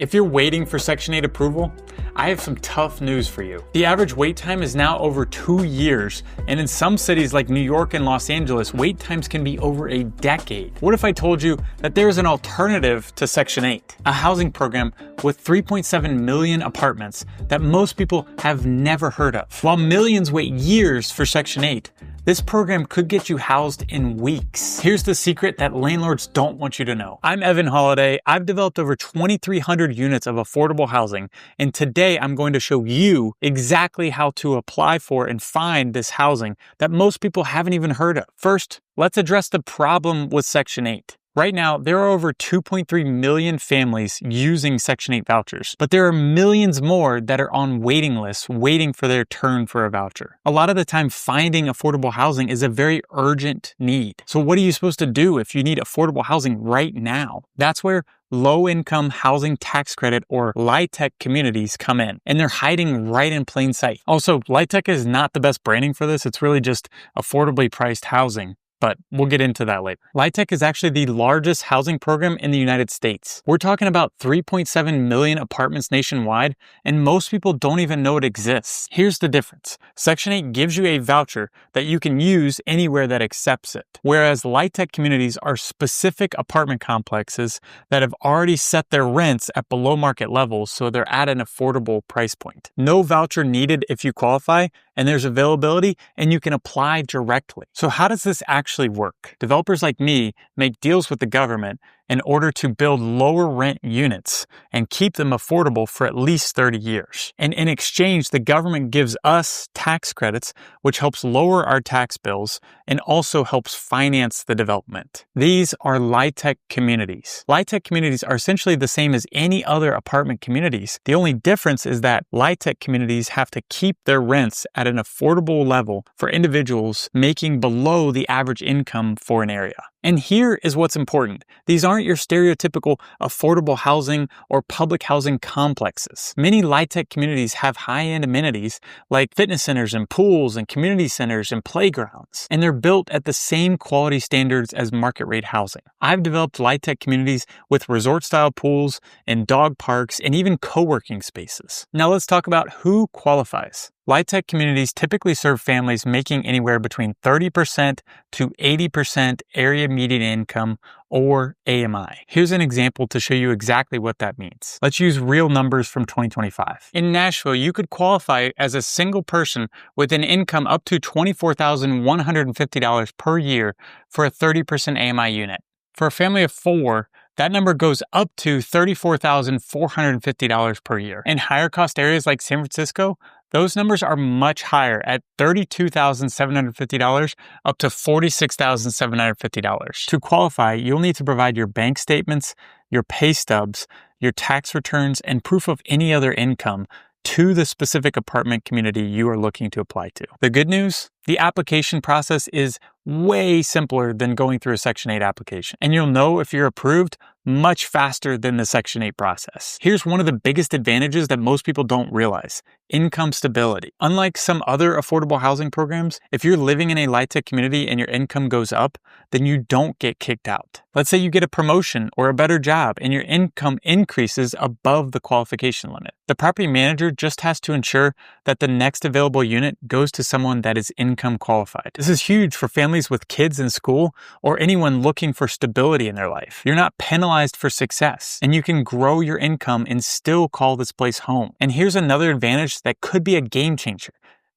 If you're waiting for Section 8 approval, I have some tough news for you. The average wait time is now over 2 years, and in some cities like New York and Los Angeles, wait times can be over a decade. What if I told you that there's an alternative to Section 8, a housing program with 3.7 million apartments that most people have never heard of? While millions wait years for Section 8, this program could get you housed in weeks. Here's the secret that landlords don't want you to know. I'm Evan Holiday. I've developed over 2,300 units of affordable housing, and today I'm going to show you exactly how to apply for and find this housing that most people haven't even heard of. First, let's address the problem with Section 8. Right now, there are over 2.3 million families using Section 8 vouchers, but there are millions more that are on waiting lists waiting for their turn for a voucher. A lot of the time, finding affordable housing is a very urgent need. So what are you supposed to do if you need affordable housing right now? That's where low-income housing tax credit or LIHTC communities come in, and they're hiding right in plain sight. Also, LIHTC is not the best branding for this. It's really just affordably priced housing, but we'll get into that later. LIHTC is actually the largest housing program in the United States. We're talking about 3.7 million apartments nationwide, and most people don't even know it exists. Here's the difference. Section 8 gives you a voucher that you can use anywhere that accepts it, whereas LIHTC communities are specific apartment complexes that have already set their rents at below market levels, so they're at an affordable price point. No voucher needed if you qualify, and there's availability, and you can apply directly. So how does this actually work? Developers like me make deals with the government in order to build lower rent units and keep them affordable for at least 30 years. And in exchange, the government gives us tax credits, which helps lower our tax bills and also helps finance the development. These are LIHTC communities. LIHTC communities are essentially the same as any other apartment communities. The only difference is that LIHTC communities have to keep their rents at an affordable level for individuals making below the average income for an area. And here is what's important. These aren't your stereotypical affordable housing or public housing complexes. Many LIHTC communities have high-end amenities like fitness centers and pools and community centers and playgrounds, and they're built at the same quality standards as market rate housing. I've developed LIHTC communities with resort-style pools and dog parks and even co-working spaces. Now let's talk about who qualifies. LIHTC communities typically serve families making anywhere between 30% to 80% area median income or AMI. Here's an example to show you exactly what that means. Let's use real numbers from 2025. In Nashville, you could qualify as a single person with an income up to $24,150 per year for a 30% AMI unit. For a family of 4, that number goes up to $34,450 per year. In higher cost areas like San Francisco, those numbers are much higher at $32,750 up to $46,750. To qualify, you'll need to provide your bank statements, your pay stubs, your tax returns, and proof of any other income to the specific apartment community you are looking to apply to. The good news? The application process is way simpler than going through a Section 8 application, and you'll know if you're approved much faster than the Section 8 process. Here's one of the biggest advantages that most people don't realize: income stability. Unlike some other affordable housing programs, if you're living in a LIHTC community and your income goes up, then you don't get kicked out. Let's say you get a promotion or a better job and your income increases above the qualification limit. The property manager just has to ensure that the next available unit goes to someone that is income qualified. This is huge for families with kids in school or anyone looking for stability in their life. You're not penalized for success, and you can grow your income and still call this place home. And here's another advantage that could be a game changer.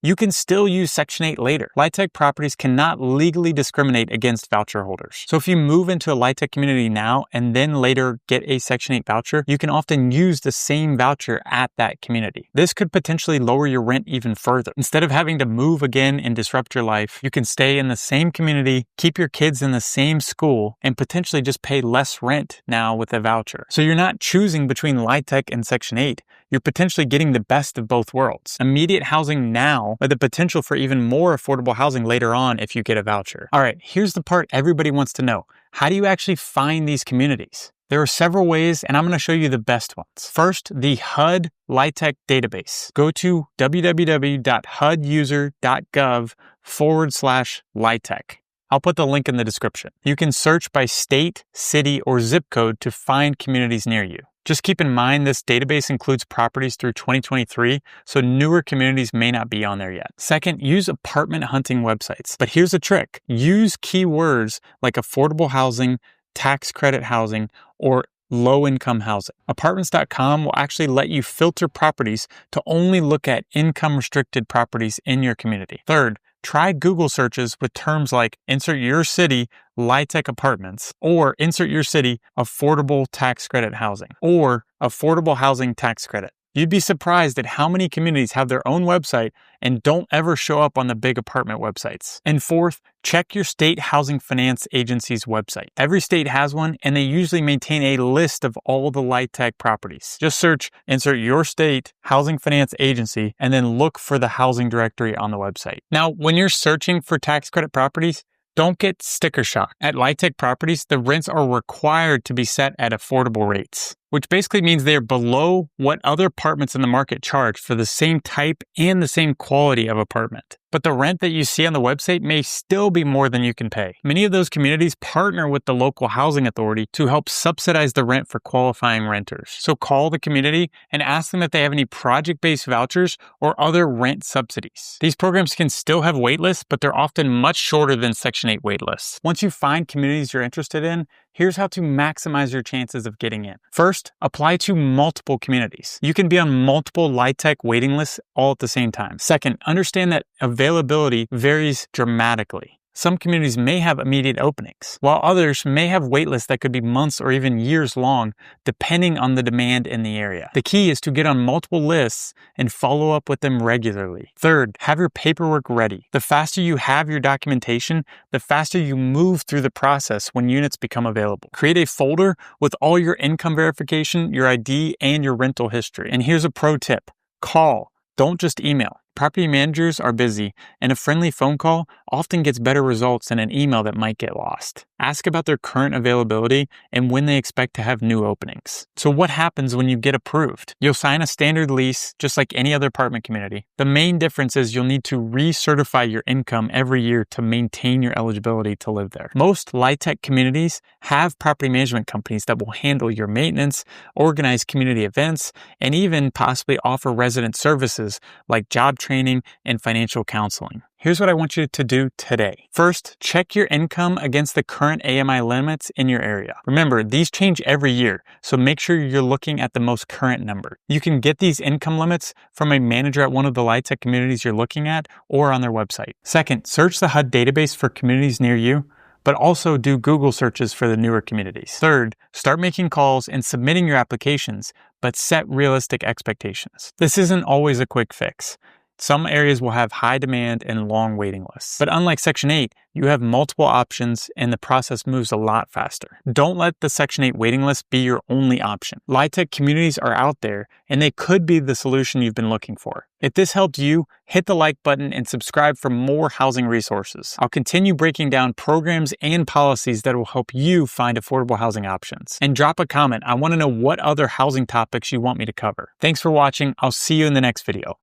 You can still use Section 8 later. LIHTC properties cannot legally discriminate against voucher holders. So if you move into a LIHTC community now and then later get a Section 8 voucher, you can often use the same voucher at that community. This could potentially lower your rent even further. Instead of having to move again and disrupt your life, you can stay in the same community, keep your kids in the same school, and potentially just pay less rent now with a voucher. So you're not choosing between LIHTC and Section 8. You're potentially getting the best of both worlds. Immediate housing now, with the potential for even more affordable housing later on if you get a voucher. All right, here's the part everybody wants to know. How do you actually find these communities? There are several ways, and I'm going to show you the best ones. First, the HUD LIHTC database. Go to www.huduser.gov/LIHTC. I'll put the link in the description. You can search by state, city, or zip code to find communities near you. Just keep in mind this database includes properties through 2023, so newer communities may not be on there yet. Second, use apartment hunting websites. But here's a trick. Use keywords like affordable housing, tax credit housing, or low-income housing. Apartments.com will actually let you filter properties to only look at income-restricted properties in your community. Third, try Google searches with terms like insert your city LIHTC apartments, or insert your city affordable tax credit housing, or affordable housing tax credit. You'd be surprised at how many communities have their own website and don't ever show up on the big apartment websites. And fourth, check your state housing finance agency's website. Every state has one, and they usually maintain a list of all the LIHTC properties. Just search insert your state housing finance agency and then look for the housing directory on the website. Now, when you're searching for tax credit properties, don't get sticker shock. At LIHTC properties, the rents are required to be set at affordable rates, which basically means they're below what other apartments in the market charge for the same type and the same quality of apartment. But the rent that you see on the website may still be more than you can pay. Many of those communities partner with the local housing authority to help subsidize the rent for qualifying renters. So call the community and ask them if they have any project-based vouchers or other rent subsidies. These programs can still have waitlists, but they're often much shorter than Section 8 waitlists. Once you find communities you're interested in, here's how to maximize your chances of getting in. First, apply to multiple communities. You can be on multiple LIHTC waiting lists all at the same time. Second, understand that availability varies dramatically. Some communities may have immediate openings, while others may have waitlists that could be months or even years long, depending on the demand in the area. The key is to get on multiple lists and follow up with them regularly. Third, have your paperwork ready. The faster you have your documentation, the faster you move through the process when units become available. Create a folder with all your income verification, your ID, and your rental history. And here's a pro tip. Call. Don't just email. Property managers are busy, and a friendly phone call often gets better results than an email that might get lost. Ask about their current availability and when they expect to have new openings. So what happens when you get approved? You'll sign a standard lease just like any other apartment community. The main difference is you'll need to recertify your income every year to maintain your eligibility to live there. Most LIHTC communities have property management companies that will handle your maintenance, organize community events, and even possibly offer resident services like job training and financial counseling. Here's what I want you to do today. First, check your income against the current AMI limits in your area. Remember, these change every year, so make sure you're looking at the most current number. You can get these income limits from a manager at one of the LIHTC communities you're looking at or on their website. Second, search the HUD database for communities near you, but also do Google searches for the newer communities. Third, start making calls and submitting your applications, but set realistic expectations. This isn't always a quick fix. Some areas will have high demand and long waiting lists. But unlike Section 8, you have multiple options and the process moves a lot faster. Don't let the Section 8 waiting list be your only option. LIHTC communities are out there and they could be the solution you've been looking for. If this helped you, hit the like button and subscribe for more housing resources. I'll continue breaking down programs and policies that will help you find affordable housing options. And drop a comment. I want to know what other housing topics you want me to cover. Thanks for watching. I'll see you in the next video.